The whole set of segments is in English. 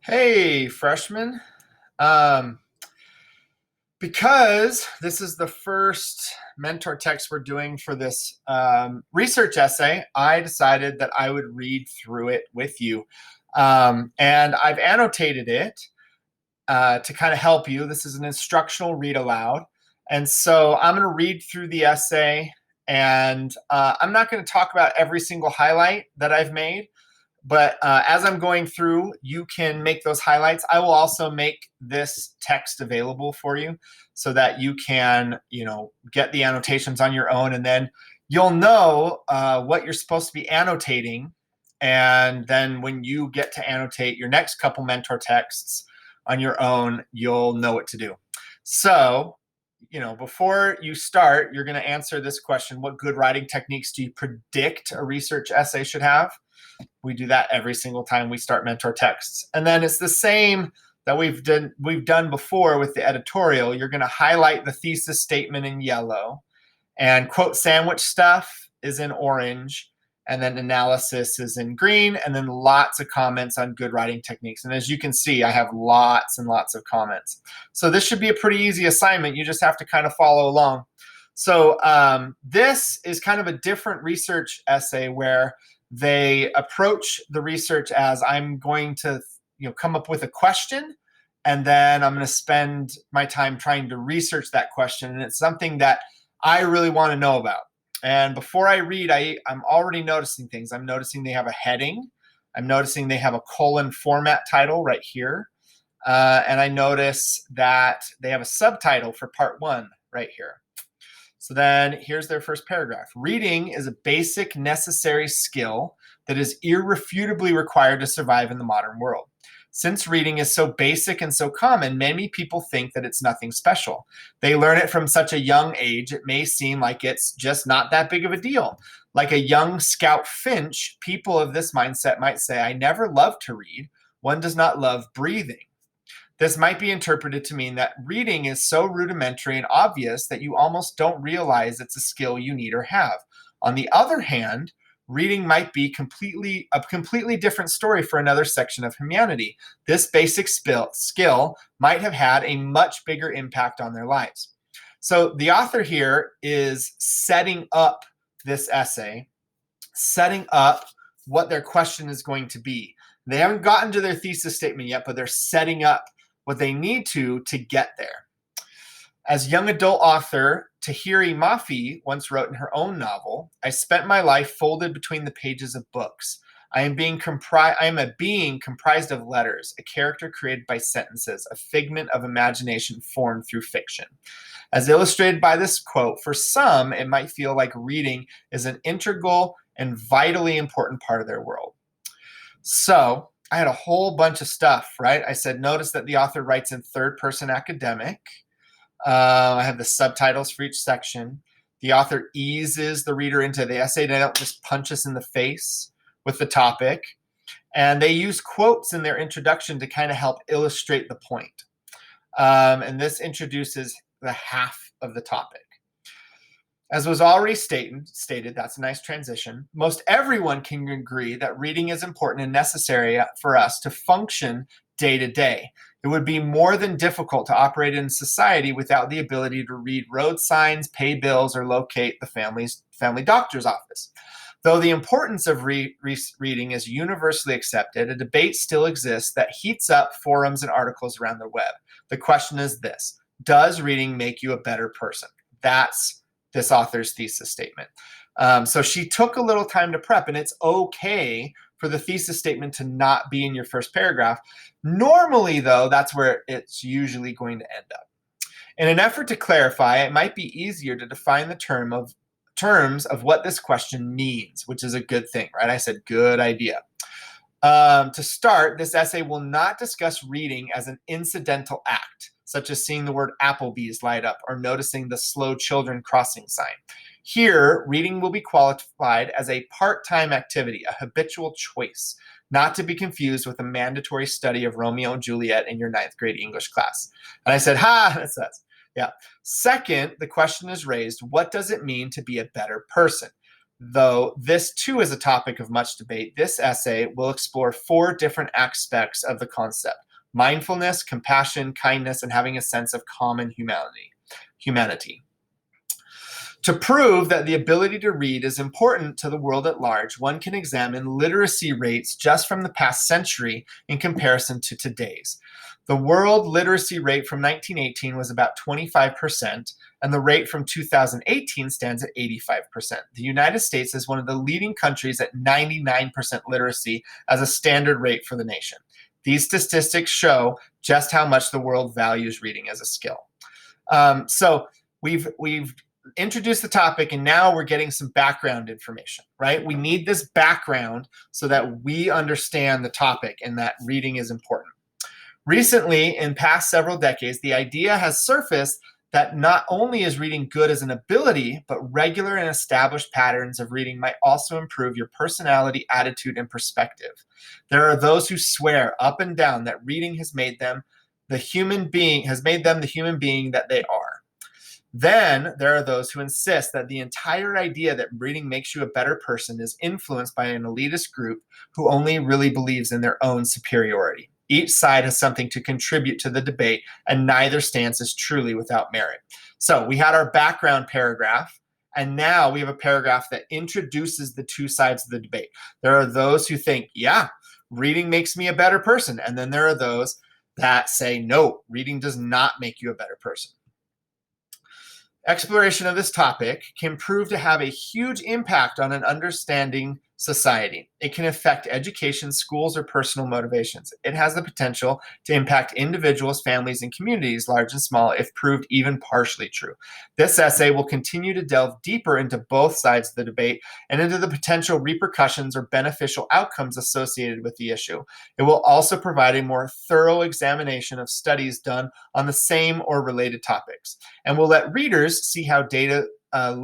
Hey, freshman. Um, because this is the first mentor text we're doing for this research essay, I decided that I would read through it with you. And I've annotated it to kind of help you. This is an instructional read aloud. And so I'm going to read through the essay, and I'm not going to talk about every single highlight that I've made. But as I'm going through, you can make those highlights. I will also make this text available for you so that you can, get the annotations on your own, and then you'll know what you're supposed to be annotating. And then when you get to annotate your next couple mentor texts on your own, you'll know what to do. So, before you start, you're going to answer this question: what good writing techniques do you predict a research essay should have? We do that every single time we start mentor texts. And then it's the same that we've done before with the editorial. You're going to highlight the thesis statement in yellow, and quote sandwich stuff is in orange, and then analysis is in green, and then lots of comments on good writing techniques. And as you can see, I have lots and lots of comments. So this should be a pretty easy assignment. You just have to kind of follow along. So this is kind of a different research essay where they approach the research as I'm going to come up with a question, and then I'm going to spend my time trying to research that question. And it's something that I really want to know about. And before I read, I'm already noticing things. I'm noticing they have a heading. I'm noticing they have a colon format title right here. And I notice that they have a subtitle for part 1 right here. So then here's their first paragraph. Reading is a basic necessary skill that is irrefutably required to survive in the modern world. Since reading is so basic and so common, many people think that it's nothing special. They learn it from such a young age, it may seem like it's just not that big of a deal. Like a young scout finch, people of this mindset might say, I never loved to read. One does not love breathing. This might be interpreted to mean that reading is so rudimentary and obvious that you almost don't realize it's a skill you need or have. On the other hand, reading might be a completely different story for another section of humanity. This basic skill might have had a much bigger impact on their lives. So the author here is setting up this essay, setting up what their question is going to be. They haven't gotten to their thesis statement yet, but they're setting up what they need to get there. As young adult author Tahiri Mafi once wrote in her own novel, I spent my life folded between the pages of books. I am a being comprised of letters, a character created by sentences, a figment of imagination formed through fiction. As illustrated by this quote, for some, it might feel like reading is an integral and vitally important part of their world. So I had a whole bunch of stuff, right? I said, notice that the author writes in third person academic. I have the subtitles for each section. The author eases the reader into the essay. They don't just punch us in the face with the topic. And they use quotes in their introduction to kind of help illustrate the point. And this introduces the half of the topic. As was already stated, that's a nice transition. Most everyone can agree that reading is important and necessary for us to function day to day. It would be more than difficult to operate in society without the ability to read road signs, pay bills, or locate the family doctor's office. Though the importance of reading is universally accepted, a debate still exists that heats up forums and articles around the web. The question is this: does reading make you a better person? That's this author's thesis statement. So she took a little time to prep, and it's okay for the thesis statement to not be in your first paragraph. Normally, though, that's where it's usually going to end up. In an effort to clarify, it might be easier to define the terms of what this question means, which is a good thing, right? I said good idea. To start, this essay will not discuss reading as an incidental act, such as seeing the word Applebee's light up or noticing the slow children crossing sign. Here, reading will be qualified as a part-time activity, a habitual choice, not to be confused with a mandatory study of Romeo and Juliet in your 9th grade English class. And I said, that says, yeah. Second, the question is raised, what does it mean to be a better person? Though this too is a topic of much debate, this essay will explore 4 different aspects of the concept: mindfulness, compassion, kindness, and having a sense of common humanity. To prove that the ability to read is important to the world at large, one can examine literacy rates just from the past century in comparison to today's. The world literacy rate from 1918 was about 25%, and the rate from 2018 stands at 85%. The United States is one of the leading countries at 99% literacy as a standard rate for the nation. These statistics show just how much the world values reading as a skill. So we've introduced the topic, and now we're getting some background information, right? We need this background so that we understand the topic and that reading is important. Recently, in past several decades, the idea has surfaced that not only is reading good as an ability, but regular and established patterns of reading might also improve your personality, attitude, and perspective. There are those who swear up and down that reading has made them the human being that they are. Then there are those who insist that the entire idea that reading makes you a better person is influenced by an elitist group who only really believes in their own superiority. Each side has something to contribute to the debate, and neither stance is truly without merit. So we had our background paragraph, and now we have a paragraph that introduces the 2 sides of the debate. There are those who think, yeah, reading makes me a better person. And then there are those that say, no, reading does not make you a better person. Exploration of this topic can prove to have a huge impact on an understanding society. It can affect education, schools, or personal motivations. It has the potential to impact individuals, families, and communities, large and small, if proved even partially true. This essay will continue to delve deeper into both sides of the debate and into the potential repercussions or beneficial outcomes associated with the issue. It will also provide a more thorough examination of studies done on the same or related topics, and will let readers see how data can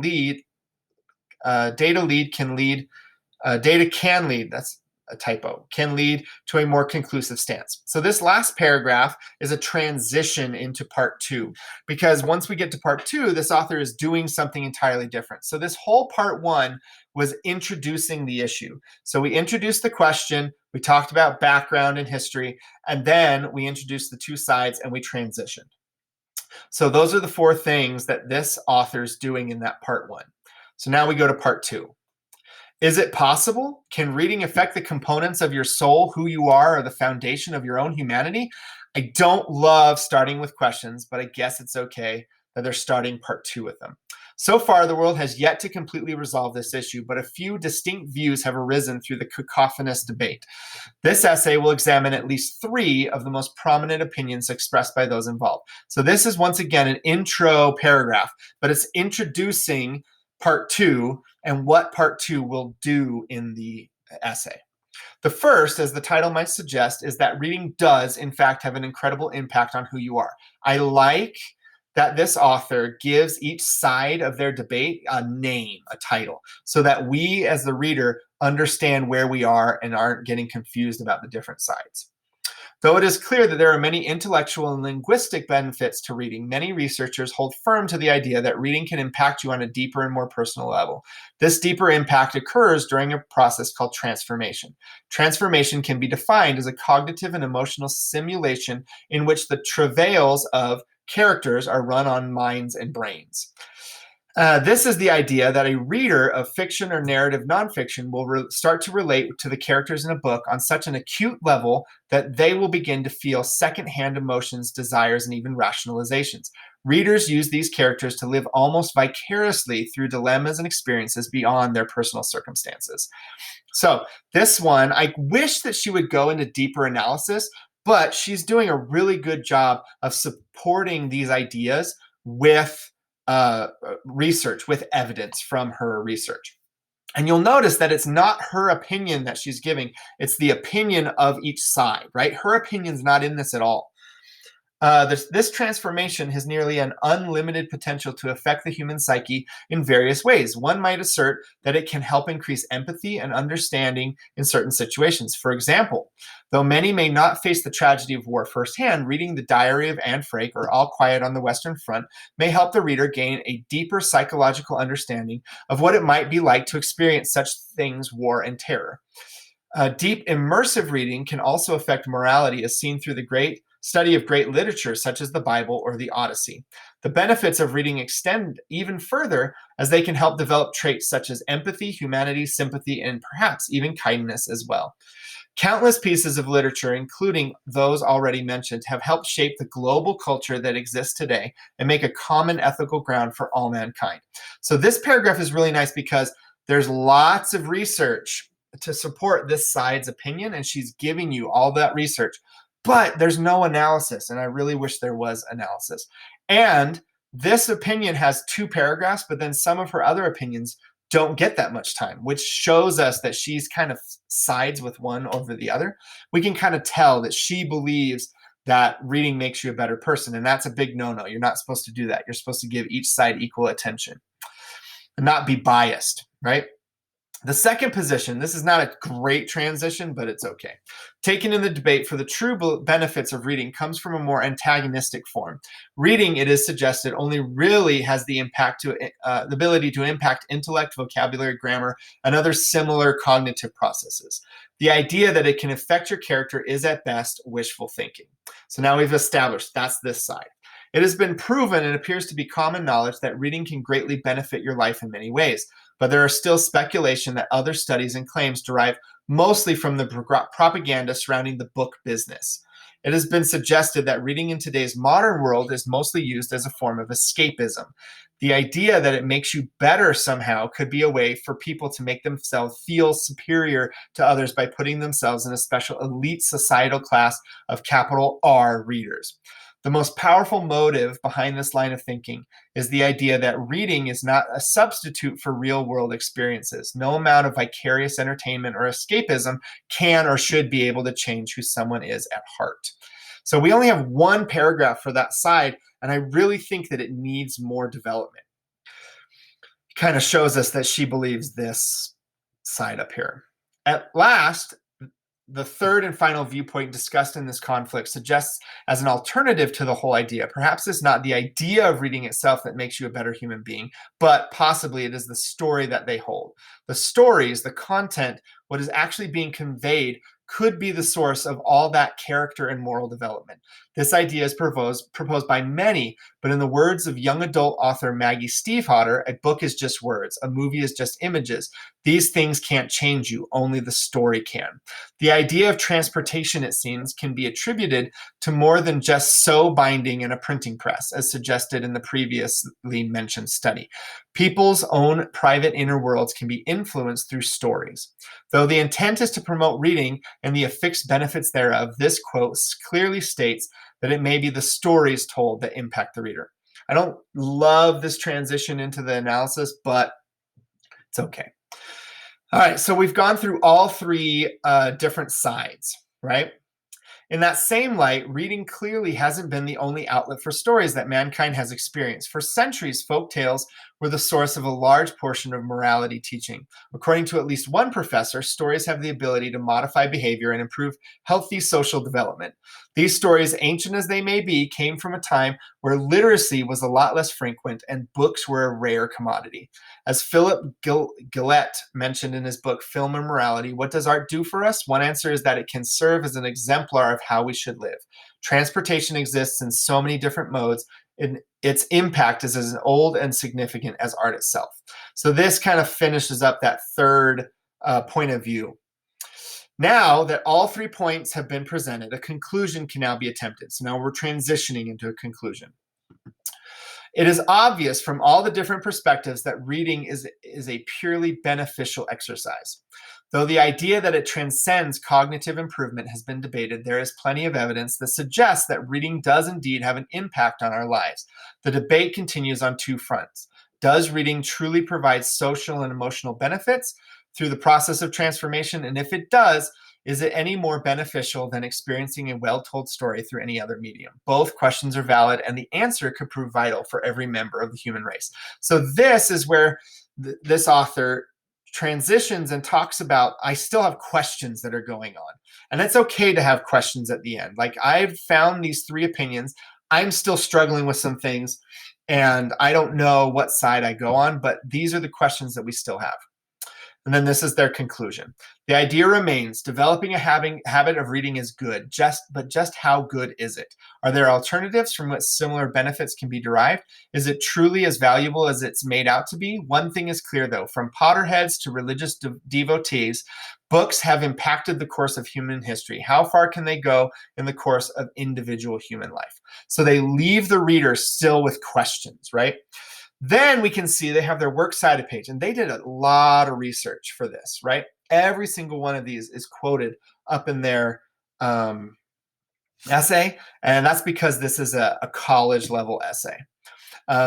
lead, that's a typo, can lead to a more conclusive stance. So this last paragraph is a transition into part 2, because once we get to part 2, this author is doing something entirely different. So this whole part 1 was introducing the issue. So we introduced the question, we talked about background and history, and then we introduced the 2 sides and we transitioned. So those are the 4 things that this author is doing in that part 1. So now we go to part 2. Is it possible? Can reading affect the components of your soul, who you are, or the foundation of your own humanity? I don't love starting with questions, but I guess it's okay that they're starting part 2 with them. So far, the world has yet to completely resolve this issue, but a few distinct views have arisen through the cacophonous debate. This essay will examine at least 3 of the most prominent opinions expressed by those involved. So this is once again an intro paragraph, but it's introducing part 2 and what part 2 will do in the essay. The first, as the title might suggest, is that reading does, in fact, have an incredible impact on who you are. I like that this author gives each side of their debate a name, a title, so that we as the reader understand where we are and aren't getting confused about the different sides. Though it is clear that there are many intellectual and linguistic benefits to reading, many researchers hold firm to the idea that reading can impact you on a deeper and more personal level. This deeper impact occurs during a process called transformation. Transformation can be defined as a cognitive and emotional simulation in which the travails of characters are run on minds and brains. This is the idea that a reader of fiction or narrative nonfiction will start to relate to the characters in a book on such an acute level that they will begin to feel secondhand emotions, desires, and even rationalizations. Readers use these characters to live almost vicariously through dilemmas and experiences beyond their personal circumstances. So this one, I wish that she would go into deeper analysis, but she's doing a really good job of supporting these ideas with research, with evidence from her research. And you'll notice that it's not her opinion that she's giving, it's the opinion of each side, right? Her opinion's not in this at all. This transformation has nearly an unlimited potential to affect the human psyche in various ways. One might assert that it can help increase empathy and understanding in certain situations. For example, though many may not face the tragedy of war firsthand, reading the Diary of Anne Frank or All Quiet on the Western Front may help the reader gain a deeper psychological understanding of what it might be like to experience such things, war and terror. Deep immersive reading can also affect morality as seen through the great study of great literature such as the Bible or the Odyssey. The benefits of reading extend even further as they can help develop traits such as empathy, humanity, sympathy, and perhaps even kindness as well. Countless pieces of literature, including those already mentioned, have helped shape the global culture that exists today and make a common ethical ground for all mankind. So this paragraph is really nice because there's lots of research to support this side's opinion, and she's giving you all that research, but there's no analysis, and I really wish there was analysis. And this opinion has 2 paragraphs, but then some of her other opinions don't get that much time, which shows us that she's kind of sides with one over the other. We can kind of tell that she believes that reading makes you a better person, and that's a big no-no. You're not supposed to do that. You're supposed to give each side equal attention and not be biased, right? The second position, this is not a great transition, but it's okay. Taken in the debate for the true benefits of reading comes from a more antagonistic form. Reading, it is suggested, only really has the ability to impact intellect, vocabulary, grammar, and other similar cognitive processes. The idea that it can affect your character is at best wishful thinking. So now we've established that's this side. It has been proven and appears to be common knowledge that reading can greatly benefit your life in many ways, but there are still speculation that other studies and claims derive mostly from the propaganda surrounding the book business. It has been suggested that reading in today's modern world is mostly used as a form of escapism. The idea that it makes you better somehow could be a way for people to make themselves feel superior to others by putting themselves in a special elite societal class of capital R readers. The most powerful motive behind this line of thinking is the idea that reading is not a substitute for real-world experiences. No amount of vicarious entertainment or escapism can or should be able to change who someone is at heart. So we only have 1 paragraph for that side, and I really think that it needs more development. It kind of shows us that she believes this side up here. At last, the third and final viewpoint discussed in this conflict suggests as an alternative to the whole idea. Perhaps it's not the idea of reading itself that makes you a better human being, but possibly it is the story that they hold. The stories, the content, what is actually being conveyed could be the source of all that character and moral development. This idea is proposed by many, but in the words of young adult author Maggie Stiefvater, a book is just words, a movie is just images. These things can't change you, only the story can. The idea of transportation, it seems, can be attributed to more than just sew binding in a printing press, as suggested in the previously mentioned study. People's own private inner worlds can be influenced through stories. Though the intent is to promote reading and the affixed benefits thereof, this quote clearly states that it may be the stories told that impact the reader. I don't love this transition into the analysis, but it's okay. All right, so we've gone through all 3 different sides, right? In that same light, reading clearly hasn't been the only outlet for stories that mankind has experienced. For centuries, folk tales were the source of a large portion of morality teaching. According to at least one professor, stories have the ability to modify behavior and improve healthy social development. These stories, ancient as they may be, came from a time where literacy was a lot less frequent and books were a rare commodity. As Philip Gillette mentioned in his book, Film and Morality, what does art do for us? One answer is that it can serve as an exemplar of how we should live. Transportation exists in so many different modes, and its impact is as old and significant as art itself. So this kind of finishes up that third point of view. Now that all 3 points have been presented, a conclusion can now be attempted. So now we're transitioning into a conclusion. It is obvious from all the different perspectives that reading is a purely beneficial exercise. Though the idea that it transcends cognitive improvement has been debated, there is plenty of evidence that suggests that reading does indeed have an impact on our lives. The debate continues on 2 fronts. Does reading truly provide social and emotional benefits through the process of transformation? And if it does, Is it any more beneficial than experiencing a well-told story through any other medium? Both questions are valid, and the answer could prove vital for every member of the human race. So this is where this author transitions and talks about, I still have questions that are going on. And it's okay to have questions at the end. Like, I've found these three opinions. I'm still struggling with some things, and I don't know what side I go on, but these are the questions that we still have. And then this is their conclusion. The idea remains, developing a habit of reading is good, but just how good is it? Are there alternatives from which similar benefits can be derived? Is it truly as valuable as it's made out to be? One thing is clear, though, from Potterheads to religious devotees, books have impacted the course of human history. How far can they go in the course of individual human life? So they leave the reader still with questions, right? Then we can see they have their works cited page, and they did a lot of research for this, right? Every single one of these is quoted up in their essay, and that's because this is a college level essay.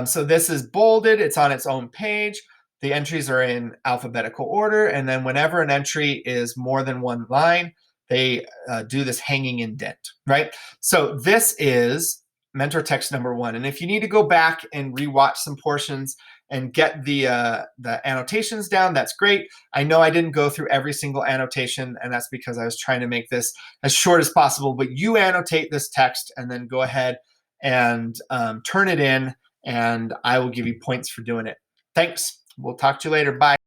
So this is bolded, it's on its own page. The entries are in alphabetical order, and then whenever an entry is more than one line, they do this hanging indent, right? So this is mentor text number 1. And if you need to go back and rewatch some portions and get the annotations down, that's great. I know I didn't go through every single annotation, and that's because I was trying to make this as short as possible, but you annotate this text and then go ahead and turn it in, and I will give you points for doing it. Thanks. We'll talk to you later. Bye.